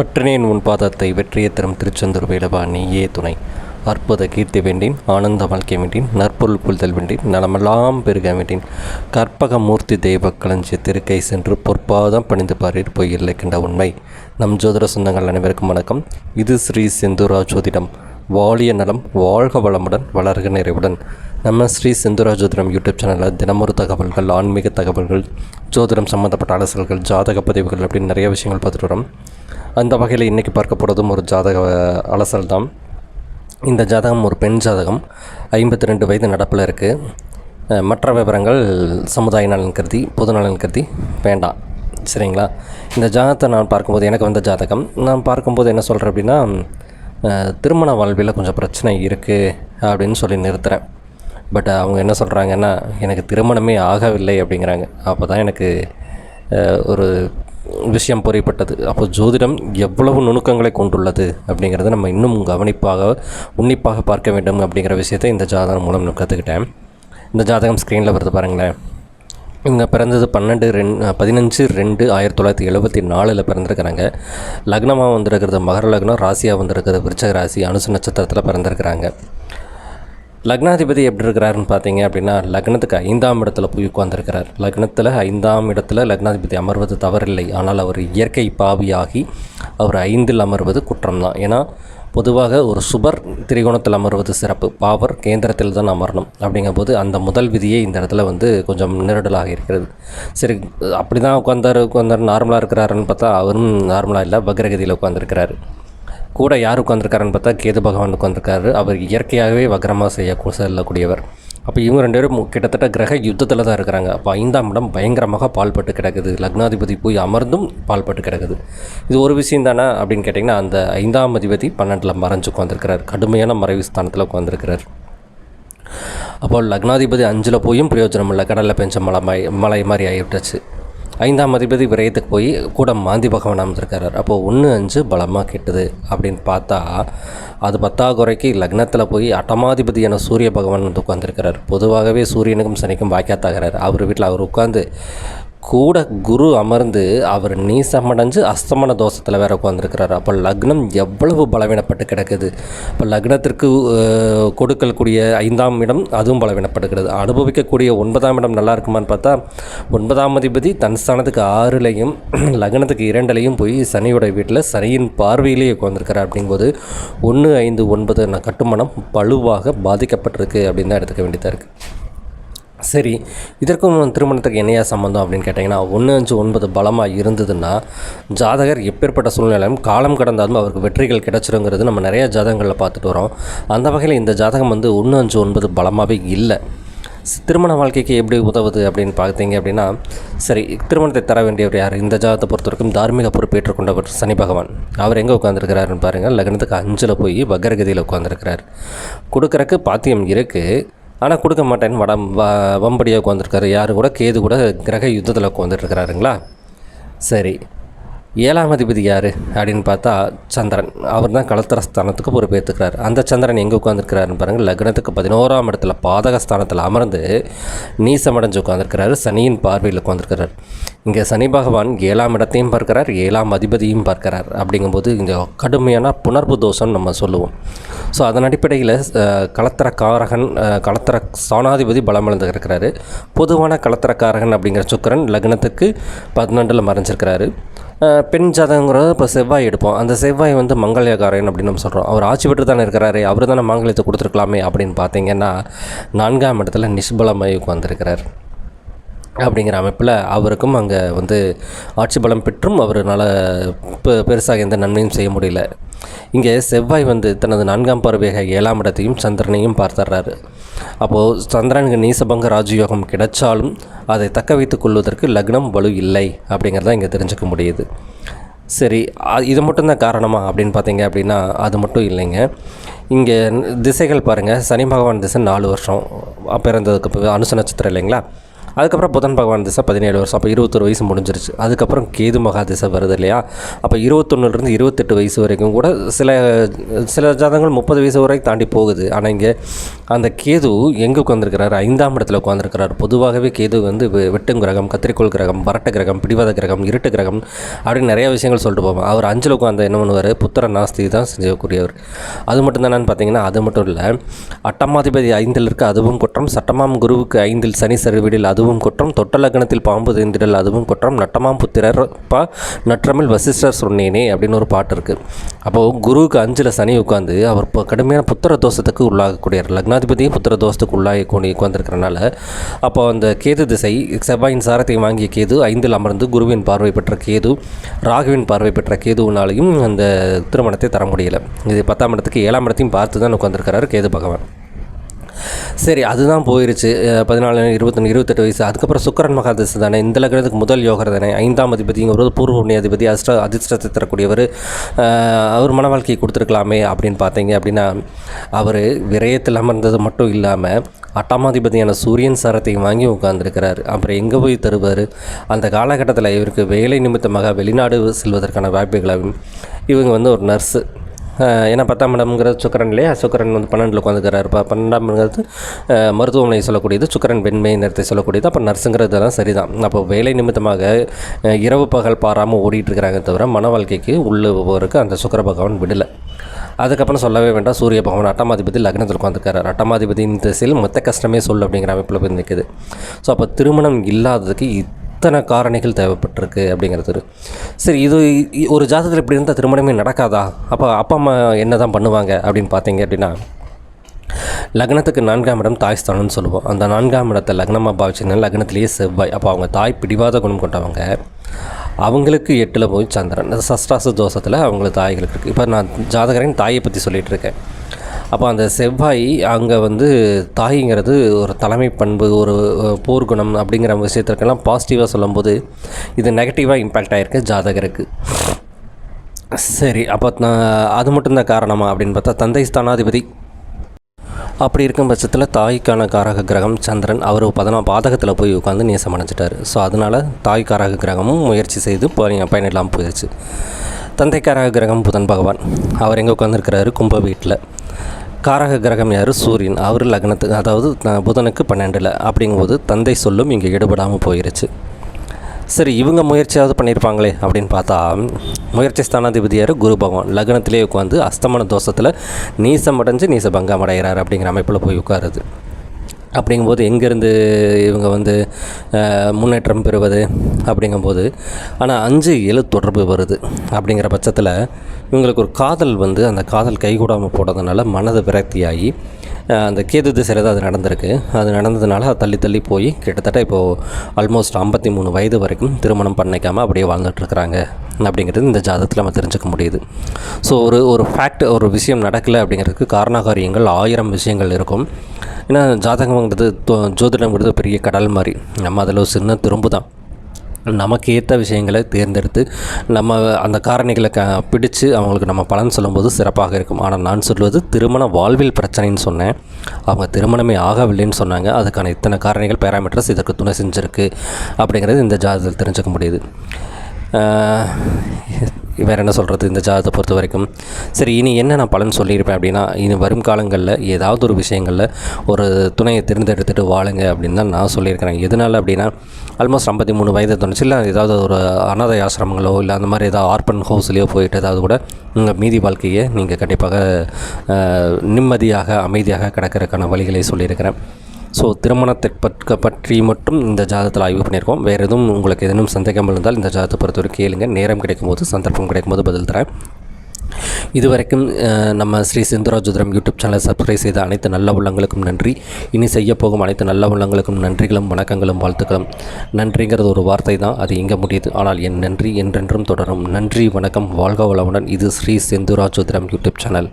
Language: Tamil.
பற்றினேன் உன் பாதத்தை வெற்றியை தரும் திருச்செந்தூர் வேலவா நீயே துணை. அற்புத கீர்த்தி வேண்டேன், ஆனந்த வாழ்க்கை வேண்டேன், நற்பொருள் புல்தல் வேண்டேன், நலமெல்லாம் பெருக வேண்டேன். கற்பகமூர்த்தி தெய்வ களஞ்சிய திருக்கை சென்று பொற்பாதம் பணிந்து பாரீர் பொய் இல்லை கண்ட உண்மை. நம் ஜோதிட சொந்தங்கள் அனைவருக்கும் வணக்கம். இது ஸ்ரீ செந்தூரா ஜோதிடம். வாழிய நலம், வாழ்க வளமுடன், வளர்க நிறைவுடன். நம்ம ஸ்ரீ செந்தூரா ஜோதிடம் யூடியூப் சேனலில் தினமொரு தகவல்கள், ஆன்மீக தகவல்கள், ஜோதிடம் சம்மந்தப்பட்ட அலசல்கள், ஜாதக பதிவுகள் அப்படின்னு நிறைய விஷயங்கள் பார்த்துட்டு வரோம். அந்த வகையில் இன்றைக்கி பார்க்க போகிறதும் ஒரு ஜாதக அலசல் தான். இந்த ஜாதகம் ஒரு பெண் ஜாதகம், 52 வயது நடப்பில் இருக்குது. மற்ற விவரங்கள் சமுதாய நலன் கருதி, பொது நலன் கருதி வேண்டாம், சரிங்களா? இந்த ஜாதகத்தை நான் பார்க்கும்போது எனக்கு வந்த ஜாதகம் நான் பார்க்கும்போது என்ன சொல்கிறேன் அப்படின்னா, திருமண வாழ்வில் கொஞ்சம் பிரச்சனை இருக்குது அப்படின்னு சொல்லி நிறுத்துகிறேன். பட் அவங்க என்ன சொல்கிறாங்கன்னா, எனக்கு திருமணமே ஆகவில்லை அப்படிங்கிறாங்க. அப்போ தான் எனக்கு ஒரு விஷயம் புரியப்பட்டது. அப்போ ஜோதிடம் எவ்வளவு நுணுக்கங்களை கொண்டுள்ளது அப்படிங்கிறத நம்ம இன்னும் உன்னிப்பாக பார்க்க வேண்டும் அப்படிங்கிற விஷயத்தை இந்த ஜாதகம் மூலம் நான் கற்றுக்கிட்டேன். இந்த ஜாதகம் ஸ்க்ரீனில் வருது பாருங்களேன். இவங்க பிறந்தது 15/2/1974 பிறந்திருக்கிறாங்க. லக்னமாக வந்திருக்கிறது மகர லக்னம், ராசியாக வந்திருக்கிறது விருச்சக ராசி, அனுச நட்சத்திரத்தில் பிறந்திருக்கிறாங்க. லக்னாதிபதி எப்படி இருக்கிறாருன்னு பார்த்தீங்க அப்படின்னா, லக்னத்துக்கு 5ஆம் இடத்துல போய் உட்கார்ந்துருக்கிறார். லக்னத்தில் 5ஆம் இடத்துல லக்னாதிபதி அமர்வது தவறில்லை. ஆனால் அவர் இயற்கை பாவியாகி அவர் 5இல் அமர்வது குற்றம்தான். ஏன்னா பொதுவாக ஒரு சுபர் திரிகோணத்தில் அமர்வது சிறப்பு, பாவர் கேந்திரத்தில் தான் அமரணும். அப்படிங்கும்போது அந்த முதல் விதியே இந்த இடத்துல கொஞ்சம் நெருடலாக இருக்கிறது. சரி, அப்படி தான் உட்காந்தார் நார்மலாக இருக்கிறாருன்னு பார்த்தா அவரும் நார்மலாக இல்லை, வக்ரகதியில் உட்காந்துருக்கிறாரு. கூட யார் உட்காந்துருக்காருன்னு பார்த்தா கேது பகவான் உட்காந்துருக்காரு. அவர் இயற்கையாகவே வக்ரமாக செல்லக்கூடியவர். அப்போ இவங்க 2 பேரும் கிட்டத்தட்ட கிரக யுத்தத்தில் தான் இருக்கிறாங்க. அப்போ 5ஆம் இடம் பயங்கரமாக பால்பட்டு கிடக்குது. லக்னாதிபதி போய் அமர்ந்தும் பால்பட்டு கிடக்குது. இது ஒரு விஷயம் தானே அப்படின்னு கேட்டிங்கன்னா, அந்த 5ஆம் அதிபதி 12இல் மறைஞ்சு உட்காந்துருக்கிறார். கடுமையான மறைவு ஸ்தானத்தில் உட்காந்துருக்கிறார். அப்போ லக்னாதிபதி 5இல் போயும் பிரயோஜனம் இல்லை, கடலில் பெஞ்ச மலை மாதிரி ஆகிவிட்டாச்சு. 5ஆம் அதிபதி விரயத்துக்கு போய் கூட மாந்தி பகவான் அமைந்திருக்கார். அப்போது 1-5 பலமாக கெட்டுது அப்படின்னு பார்த்தா, அது 10 லக்னத்தில் போய் அட்டமாதிபதியான சூரிய பகவான் உட்காந்துருக்கிறார். பொதுவாகவே சூரியனுக்கும் சனிக்கும் வாக்கியாத்தாகிறார். அவர் வீட்டில் அவர் உட்காந்து கூட குரு அமர்ந்து அவர் நீசமடைஞ்சு அஸ்தமன தோஷத்தில் வேறு உட்காந்துருக்கிறார். அப்போ லக்னம் எவ்வளவு பலவீனப்பட்டு கிடக்குது. இப்போ லக்னத்திற்கு கொடுக்கக்கூடிய 5ஆம் இடம் அதுவும் பலவீனப்பட்டுக்கிறது. அனுபவிக்கக்கூடிய 9ஆம் இடம் நல்லா இருக்குமான்னு பார்த்தா, 9ஆம் அதிபதி தன் ஸ்தானத்துக்கு 6லையும் லக்னத்துக்கு 2லையும் போய் சனியோட வீட்டில் சனியின் பார்வையிலேயே உட்காந்துருக்கிறார். அப்படிங்கும்போது 1, 5, 9 கட்டுமானம் பழுவாக பாதிக்கப்பட்டிருக்கு அப்படின்னு தான் எடுத்துக்க வேண்டியதாக இருக்குது. சரி, இதற்கும் திருமணத்துக்கு என்னையா சம்மந்தம் அப்படின்னு கேட்டிங்கன்னா, 1, 5, 9 பலமாக இருந்ததுன்னா ஜாதகர் எப்பேற்பட்ட சூழ்நிலையும் காலம் கடந்தாலும் அவருக்கு வெற்றிகள் கிடைச்சிருங்கிறது நம்ம நிறையா ஜாதகங்களில் பார்த்துட்டு வரோம். அந்த வகையில் இந்த ஜாதகம் 1, 5, 9 பலமாகவே இல்லை. திருமண வாழ்க்கைக்கு எப்படி உதவுது அப்படின்னு பார்த்தீங்க அப்படின்னா, சரி, திருமணத்தை தர வேண்டியவர் யார்? இந்த ஜாதகத்தை பொறுத்த வரைக்கும் தார்மீக பொறுப்பேற்றுக் கொண்டவர் சனி பகவான். அவர் எங்கே உட்காந்துருக்கிறாருன்னு பாருங்கள். லக்னத்துக்கு 5இல் போய் வக்ரகதியில் உட்காந்துருக்கிறார். கொடுக்குறக்கு பாத்தியம் இருக்குது, ஆனால் கொடுக்க மாட்டேன்னு வம்படியாக உட்காந்துருக்காரு. யார் கூட? கேது கூட கிரக யுத்தத்தில் உட்காந்துட்டுருக்கிறாருங்களா? சரி, 7ஆம் அதிபதி யார் அப்படின்னு பார்த்தா சந்திரன். அவர் தான் களத்திரஸ்தானத்துக்கு பொறுப்பேற்றுக்கிறார். அந்த சந்திரன் எங்கே உட்காந்துருக்கிறாருன்னு பாருங்கள். லக்னத்துக்கு 11ஆம் இடத்துல பாதகஸ்தானத்தில் அமர்ந்து நீசமடைஞ்சு உட்காந்துருக்கிறாரு. சனியின் பார்வையில் உட்காந்துருக்கிறார். இங்கே சனி பகவான் 7ஆம் இடத்தையும் பார்க்கிறார், 7ஆம் அதிபதியும் பார்க்கிறார். அப்படிங்கும்போது இங்கே கடுமையான புணர்வு தோஷம் நம்ம சொல்லுவோம். ஸோ அதன் அடிப்படையில் களத்திரக்காரகன், களத்திர ஸ்தானாதிபதி பலமிழந்து இருக்கிறாரு. பொதுவான களத்திரக்காரகன் அப்படிங்கிற சுக்கிரன் லக்னத்துக்கு 12இல் மறைஞ்சிருக்கிறாரு. பெண் ஜாதகங்கிறது இப்போ செவ்வாய் எடுப்போம். அந்த செவ்வாய் மங்கல்யக்காரன் அப்படின்னு நம்ம சொல்கிறோம். அவர் ஆட்சி பெற்று தானே இருக்கிறாரு, அவர் தானே மாங்கல்யத்தை கொடுத்துருக்கலாமே அப்படின்னு பார்த்தீங்கன்னா, 4ஆம் இடத்துல நிஷ்பலமாய் உட்கார்ந்துருக்கிறார். அப்படிங்கிற அமைப்பில் அவருக்கும் அங்கே ஆட்சி பலம் பெற்றும் அவரால் பெருசாக எந்த நன்மையும் செய்ய முடியல. இங்கே செவ்வாய் தனது 4ஆம் பார்வையாக 7ஆம் இடத்தையும் சந்திரனையும் பார்த்துடுறாரு. அப்போது சந்திரனுக்கு நீசபங்க ராஜயோகம் கிடைச்சாலும் அதை தக்க வைத்துக் கொள்வதற்கு லக்னம் வலு இல்லை அப்படிங்கிறத இங்கே தெரிஞ்சுக்க முடியுது. சரி, இது மட்டும்தான் காரணமா அப்படின்னு பார்த்தீங்க அப்படின்னா அது மட்டும் இல்லைங்க. இங்கே திசைகள் பாருங்கள். சனி பகவான் திசை 4 வருஷம் பிறந்ததுக்கு அனுச நட்சத்திரம் இல்லைங்களா? அதுக்கப்புறம் புதன் பகவான் திசை 17 வருஷம், அப்போ 21 வயசு முடிஞ்சிருச்சு. அதுக்கப்புறம் கேது மகா திசை வருது இல்லையா, அப்போ 21லேருந்து 28 வயசு வரைக்கும் கூட சில ஜாதகங்கள் 30 வயசு வரைக்கும் தாண்டி போகுது. ஆனால் இங்கே அந்த கேது எங்கே உட்காந்துருக்கிறாரு, 5ஆம் இடத்துல உட்காந்துருக்கிறார். பொதுவாகவே கேது வந்து வெட்டும் கிரகம், கத்திரிக்கோள் கிரகம், பரட்ட கிரகம், பிடிவாத கிரகம், இருட்டு கிரகம் அப்படின்னு நிறைய விஷயங்கள் சொல்லிட்டு போவோம். அவர் 5ல் உட்காந்து என்ன பண்ணுவார், புத்திர நாஸ்தி தான் செய்யக்கூடியவர். அது மட்டும் தானேன்னு பார்த்தீங்கன்னா அது மட்டும் இல்லை, அட்டமாதிபதி 5ல் இருக்க அதுவும் குற்றம், சட்டமாம் குருவுக்கு 5ல் சனி சரிவிடில் அதுவும் குற்றம், தொட்ட லக்னத்தில் பாம்பு தேந்திடல் அதுவும் குற்றம், நட்டமாம் புத்திரர் நற்றமிழ் வசிஷ்டர் சொன்னேனே அப்படின்னு ஒரு பாட்டு இருக்குது. அப்போது குருவுக்கு 5ல் சனி உட்காந்து அவர் இப்போ கடுமையான புத்திர தோஷத்துக்கு உள்ளாகக்கூடியார். லக்னாதிபதியும் புத்திர தோஷத்துக்கு உட்காந்துருக்கிறனால அப்போ அந்த கேது திசை, செவ்வாயின் சாரத்தை வாங்கிய கேது 5ல் அமர்ந்து குருவின் பார்வை பெற்ற கேது, ராகுவின் பார்வை பெற்ற கேதுவினாலையும் அந்த திருமணத்தை தர முடியலை. இது 10ஆம் இடத்துக்கு 7ஆம் இடத்தையும் பார்த்து தான் உட்காந்துருக்கிறாரு கேது பகவான். சரி, அதுதான் போயிருச்சு. 14, 21, 28 வயசு. அதுக்கப்புறம் சுக்கிரன் மகாதசை தானே, இந்த லக்னத்துக்கு முதல் யோகர் தானே. 5ஆம் அதிபதிங்கிறது பூர்வ புண்ணியாதிபதி, அதிர்ஷ்டத்தை தரக்கூடியவர். அவர் மன வாழ்க்கையை கொடுத்துருக்கலாமே அப்படின்னு பார்த்தீங்க அப்படின்னா, அவர் விரயத்தில் அமர்ந்தது மட்டும் இல்லாமல் அட்டமாதிபதியான சூரியன் சாரத்தை வாங்கி உட்கார்ந்துருக்கிறார். அப்புறம் எங்கே போய் தருவார்? அந்த காலகட்டத்தில் இவருக்கு வேலை நிமித்தமாக வெளிநாடு செல்வதற்கான வாய்ப்புகளாகும். இவங்க வந்து ஒரு நர்ஸு. ஏன்னா 10ஆம் இடம்ங்கிறது சுக்கரன் இல்லையா, சுக்கரன் வந்து 12ல் உட்காந்துக்கிறாரு. 12ஆம் இடங்கிறது மருத்துவமனை சொல்லக்கூடியது, சுக்கரன் வெண்மை நிறத்தை சொல்லக்கூடியது. அப்போ நர்ஸுங்கிறதெல்லாம் சரிதான். அப்போ வேலை நிமித்தமாக இரவு பகல் பாராமல் ஓடிட்டுருக்கிறாங்க தவிர மன வாழ்க்கைக்கு உள்ளே போகிறதுக்கு அந்த சுக்கர பகவான் விடலை. அதுக்கப்புறம் சொல்லவே வேண்டாம், சூரிய பகவான் அட்டமாதிபதி லக்னத்தில் உட்காந்துருக்காரு. அட்டமாதிபதியின் திசையில் மொத்த கஷ்டமே சொல் அப்படிங்கிற அமைப்பில் போய் நிற்குது. ஸோ அப்போ திருமணம் இல்லாததுக்கு இத்தனை காரணிகள் தேவைப்பட்டிருக்கு அப்படிங்கிறது. சரி, இது ஒரு ஜாதகத்தில் இப்படி இருந்தால் திருமணமே நடக்காதா? அப்போ அப்பா அம்மா என்ன தான் பண்ணுவாங்க அப்படின்னு பார்த்தீங்க அப்படின்னா, லக்னத்துக்கு 4ஆம் இடம் தாய் ஸ்தானம்னு சொல்லுவோம். அந்த 4ஆம் இடத்தை லக்னமாக பாவிச்சிங்கன்னா லக்னத்திலேயே செவ்வாய். அப்போ அவங்க தாய் பிடிவாத குணம் கொண்டவங்க. அவங்களுக்கு 8ல் போய் சந்திரன், சஷ்டாசு தோஷத்தில் அவங்களுக்கு தாய்களுக்கு இருக்குது. இப்போ நான் ஜாதகரின் தாயை பற்றி சொல்லிகிட்டு இருக்கேன். அப்போ அந்த செவ்வாய் அங்கே வந்து தாய்ங்கிறது ஒரு தலைமை பண்பு, ஒரு போர்க்குணம் அப்படிங்கிற விஷயத்திற்கெல்லாம் பாசிட்டிவாக சொல்லும்போது இது நெகட்டிவாக இம்பேக்ட் ஆகிருக்கு ஜாதகருக்கு. சரி, அப்போ அது மட்டும்தான் காரணமா அப்படின்னு பார்த்தா, தந்தை ஸ்தானாதிபதி அப்படி இருக்கும் பட்சத்தில் தாய்க்கான காரக கிரகம் சந்திரன், அவர் பாதகத்தில் போய் உட்காந்து நேசம் அடைஞ்சிட்டார். ஸோ அதனால் தாய் காரக கிரகமும் முயற்சி செய்து பயனில்லாமல் போயிடுச்சு. தந்தை காரக கிரகம் புதன் பகவான், அவர் எங்கே உட்காந்துருக்கிறாரு, கும்ப வீட்டில். காரக கிரகம் யார், சூரியன், அவர் லக்னத்துக்கு, அதாவது புதனுக்கு 12ல். அப்படிங்கும்போது தந்தை சொல்லும் இங்கே ஈடுபடாமல் போயிருச்சு. சரி, இவங்க முயற்சியாவது பண்ணியிருப்பாங்களே அப்படின்னு பார்த்தா, முயற்சி ஸ்தானாதிபதியார் குரு பகவான் லக்னத்திலே உட்காந்து அஸ்தமன தோஷத்தில் நீசம் அடைஞ்சு நீச பங்கம் அடைகிறார் அப்படிங்கிற அமைப்பில் போய் உட்காருது. அப்படிங்கும்போது எங்கேருந்து இவங்க வந்து முன்னேற்றம் பெறுவது அப்படிங்கும்போது, ஆனால் 5-7 தொடர்பு வருது. அப்படிங்கிற பட்சத்தில் இவங்களுக்கு ஒரு காதல் வந்து அந்த காதல் கைகூடாமல் போடுறதுனால மனது விரக்தியாகி அந்த கேது திசையில் தான் அது நடந்திருக்கு. அது நடந்ததுனால அது தள்ளி தள்ளி போய் கிட்டத்தட்ட இப்போது ஆல்மோஸ்ட் 53 வயது வரைக்கும் திருமணம் பண்ணிக்காமல் அப்படியே வாழ்ந்துட்டுருக்குறாங்க அப்படிங்கிறது இந்த ஜாதகத்தில் நம்ம தெரிஞ்சுக்க முடியுது. ஸோ ஒரு ஃபேக்ட், ஒரு விஷயம் நடக்கலை அப்படிங்கிறதுக்கு காரணகாரியங்கள் 1000 விஷயங்கள் இருக்கும். ஏன்னா ஜாதகங்கிறது ஜோதிடங்கிறது பெரிய கடல் மாதிரி, நம்ம அதில் ஒரு சின்ன திரும்பு தான். நமக்கு ஏற்ற விஷயங்களை தேர்ந்தெடுத்து நம்ம அந்த காரணிகளை பிடிச்சு அவங்களுக்கு நம்ம பலன் சொல்லும்போது சிறப்பாக இருக்கும். ஆனால் நான் சொல்வது திருமண வாழ்வில் பிரச்சனைன்னு சொன்னேன். அவங்க திருமணமே ஆகவில்லைன்னு சொன்னாங்க. அதுக்கான இத்தனை காரணிகள் பேராமீட்டர்ஸ் இதற்கு துணை செஞ்சுருக்கு அப்படிங்கிறது இந்த ஜாதகத்தில் தெரிஞ்சுக்க முடியுது. வேறு என்ன சொல்கிறது இந்த ஜாதகத்தை பொறுத்த வரைக்கும். சரி, இனி என்ன நான் பலன் சொல்லியிருப்பேன் அப்படின்னா, இனி வரும் காலங்களில் ஏதாவது ஒரு விஷயங்களில் ஒரு துணையை தேர்ந்தெடுத்துட்டு வாழுங்க அப்படின்னு தான் நான் சொல்லியிருக்கிறேன். எதனால் அப்படின்னா, ஆல்மோஸ்ட் 53 வயதை தோணுச்சு. இல்லை ஏதாவது ஒரு அனாதை ஆசிரமங்களோ இல்லை அந்த மாதிரி ஏதாவது ஆர்பன் ஹவுஸ்லேயோ போயிட்டு ஏதாவது கூட உங்கள் மீதி வாழ்க்கையை நீங்கள் கண்டிப்பாக நிம்மதியாக அமைதியாக கிடக்கிறதுக்கான வழிகளை சொல்லியிருக்கிறேன். ஸோ திருமணத்தை பற்றி மட்டும் இந்த ஜாதகத்தில் ஆய்வு பண்ணியிருக்கோம். வேறு எதுவும் உங்களுக்கு எதுவும் சந்தேகம் இருந்தால் இந்த ஜாதகத்தை பொறுத்தவரைக்கும் கேளுங்க. நேரம் கிடைக்கும்போது, சந்தர்ப்பம் கிடைக்கும்போது பதில் தரேன். இதுவரைக்கும் நம்ம ஸ்ரீ செந்தூரா ஜோதிடம் யூடியூப் சேனலை சப்ஸ்கிரைப் செய்த அனைத்து நல்ல உள்ளங்களுக்கும் நன்றி. இனி செய்யப்போகும் அனைத்து நல்ல உள்ளங்களுக்கும் நன்றிகளும் வணக்கங்களும் வாழ்த்துக்களும். நன்றிங்கிறது ஒரு வார்த்தை தான், அது எங்கே முடியுது. ஆனால் என் நன்றி என்றென்றும் தொடரும். நன்றி, வணக்கம், வாழ்க வளமுடன். இது ஸ்ரீ செந்தூரா ஜோதிடம் யூடியூப் சேனல்.